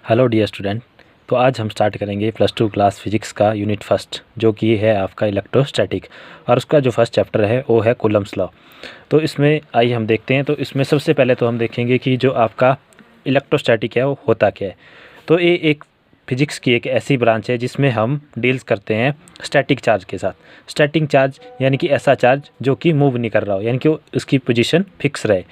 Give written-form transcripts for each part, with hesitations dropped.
Hello dear student. तो आज हम स्टार्ट करेंगे +2 क्लास फिजिक्स का यूनिट फर्स्ट, जो कि है आपका इलेक्ट्रोस्टैटिक, और उसका जो फर्स्ट चैप्टर है वो है कूलम्स लॉ। तो इसमें आइए हम देखते हैं। तो इसमें सबसे पहले तो हम देखेंगे कि जो आपका इलेक्ट्रोस्टैटिक है वो होता क्या है। तो ये एक फिजिक्स की एक ऐसी ब्रांच है जिसमें हम डील्स करते हैं स्टैटिक चार्ज के साथ। स्टैटिक चार्ज यानी कि ऐसा चार्ज जो कि मूव नहीं कर रहा हो, यानी कि उसकी पोजीशन फिक्स रहे।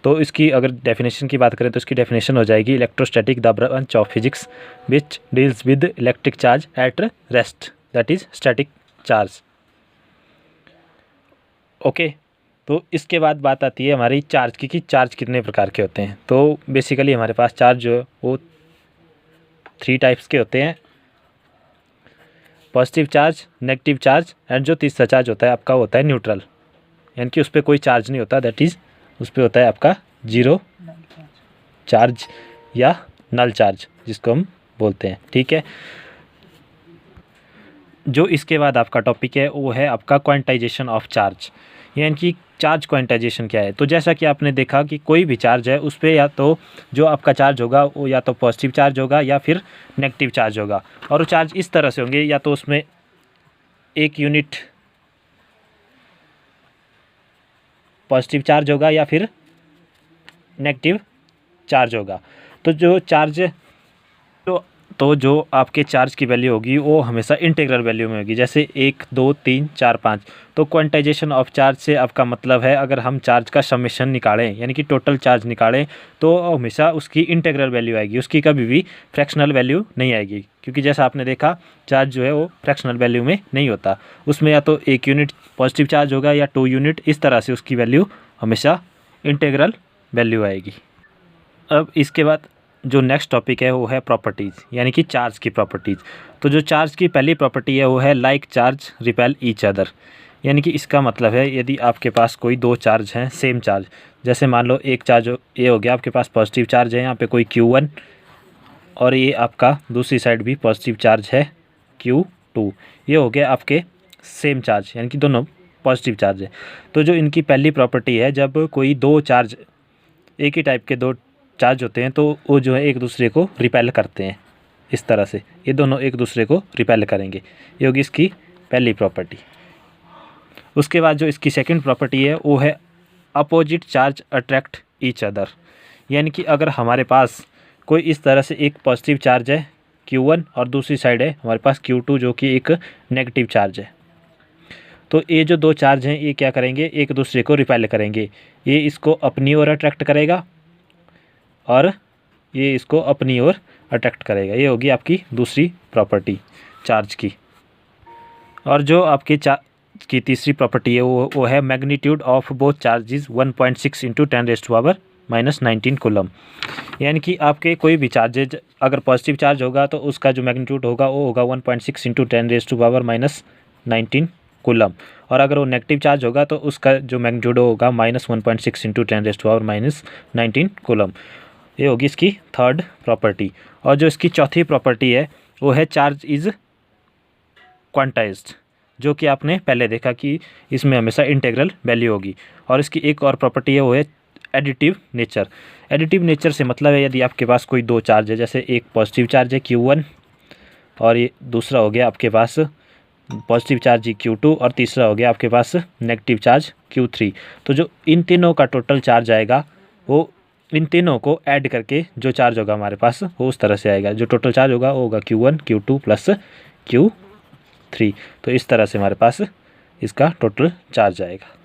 तो इसकी अगर डेफिनेशन की बात करें तो इसकी डेफिनेशन हो जाएगी electrostatic the branch of physics which deals with electric charge at rest, that is static charge. Okay, तो इसके बाद बात आती है हमारी चार्ज की कि चार्ज कितने प्रकार के होते हैं। तो बेसिकली हमारे पास चार्ज जो है वो 3 टाइप्स के होते हैं, positive charge, negative charge and जो तीसरा चार्ज होता है आपका होता है न्यूट्रल, यानी कि उस पर कोई चार्ज नहीं होता, दैट इज़ उस पर होता है आपका जीरो चार्ज या नल चार्ज जिसको हम बोलते हैं। ठीक है, जो इसके बाद आपका टॉपिक है वो है आपका क्वांटाइजेशन ऑफ चार्ज, यानी कि चार्ज क्वांटाइजेशन क्या है। तो जैसा कि आपने देखा कि कोई भी चार्ज है उस पर या तो जो आपका चार्ज होगा वो या तो पॉजिटिव चार्ज होगा या फिर नेगेटिव चार्ज होगा, और वो चार्ज इस तरह से होंगे, या तो उसमें 1 यूनिट पॉजिटिव चार्ज होगा या फिर नेगेटिव चार्ज होगा। तो जो चार्ज जो आपके चार्ज की वैल्यू होगी वो हमेशा इंटीग्रल वैल्यू में होगी, जैसे 1 2 3 4 5। तो क्वांटाइजेशन ऑफ चार्ज से आपका मतलब है अगर हम चार्ज का समेशन निकालें यानी कि टोटल चार्ज निकालें तो हमेशा उसकी इंटीग्रल वैल्यू आएगी, उसकी कभी भी फ्रैक्शनल वैल्यू नहीं आएगी, क्योंकि जैसा आपने देखा चार्ज जो है वो फ्रैक्शनल वैल्यू में नहीं होता, उसमें या तो 1 यूनिट पॉजिटिव चार्ज होगा या 2 यूनिट, इस तरह से उसकी वैल्यू हमेशा इंटीग्रल वैल्यू आएगी। अब इसके बाद जो नेक्स्ट टॉपिक है वो है प्रॉपर्टीज़, यानी कि चार्ज की प्रॉपर्टीज़। तो जो चार्ज की पहली प्रॉपर्टी है वो है like charge repel each other, यानी कि इसका मतलब है यदि आपके पास कोई 2 चार्ज हैं सेम चार्ज, जैसे मान लो एक चार्ज ये हो गया आपके पास पॉजिटिव चार्ज है यहाँ पे कोई Q1, और ये आपका दूसरी साइड भी पॉजिटिव चार्ज है Q2, ये हो गया आपके सेम चार्ज, यानी कि दोनों पॉजिटिव चार्ज है। तो जो इनकी पहली प्रॉपर्टी है, जब कोई 2 चार्ज एक ही टाइप के 2 चार्ज होते हैं तो वो जो है एक दूसरे को रिपेल करते हैं, इस तरह से ये दोनों एक दूसरे को रिपेल करेंगे, ये होगी इसकी पहली प्रॉपर्टी। उसके बाद जो इसकी सेकंड प्रॉपर्टी है वो है opposite charge attract each other, यानी कि अगर हमारे पास कोई इस तरह से एक पॉजिटिव चार्ज है Q1 और दूसरी साइड है हमारे पास Q2 जो कि एक नेगेटिव चार्ज है, तो ये जो 2 चार्ज हैं ये क्या करेंगे, एक दूसरे को रिपेल करेंगे, ये इसको अपनी ओर अट्रैक्ट करेगा और ये इसको अपनी ओर अट्रैक्ट करेगा, ये होगी आपकी दूसरी प्रॉपर्टी चार्ज की। और जो आपकी चार्ज की तीसरी प्रॉपर्टी है वो है magnitude of both charges 1.6 × 10⁻⁻19 coulomb, यानी कि आपके कोई भी चार्जेज अगर पॉजिटिव चार्ज होगा तो उसका जो मैग्नीट्यूड होगा वो होगा 1.6 × 10⁻⁻19 कूलम, और अगर वो नेगेटिव चार्ज होगा तो उसका जो मैग्नीट्यूड होगा -1.6 × 10⁻⁻19 कूलम, ये होगी इसकी थर्ड प्रॉपर्टी। और जो इसकी चौथी प्रॉपर्टी है वो है चार्ज इज़ क्वांटाइज्ड, जो कि आपने पहले देखा कि इसमें हमेशा इंटीग्रल वैल्यू होगी। और इसकी एक और प्रॉपर्टी है वो है एडिटिव नेचर। एडिटिव नेचर से मतलब है यदि आपके पास कोई 2 चार्ज है, जैसे एक पॉजिटिव चार्ज है Q1 और ये दूसरा हो गया आपके पास पॉजिटिव चार्ज Q2 और तीसरा हो गया आपके पास नेगेटिव चार्ज Q3, तो जो इन तीनों का टोटल चार्ज आएगा वो इन तीनों को ऐड करके जो चार्ज होगा हमारे पास वो उस तरह से आएगा, जो टोटल चार्ज होगा वो होगा Q1 Q2 + Q3, तो इस तरह से हमारे पास इसका टोटल चार्ज आएगा।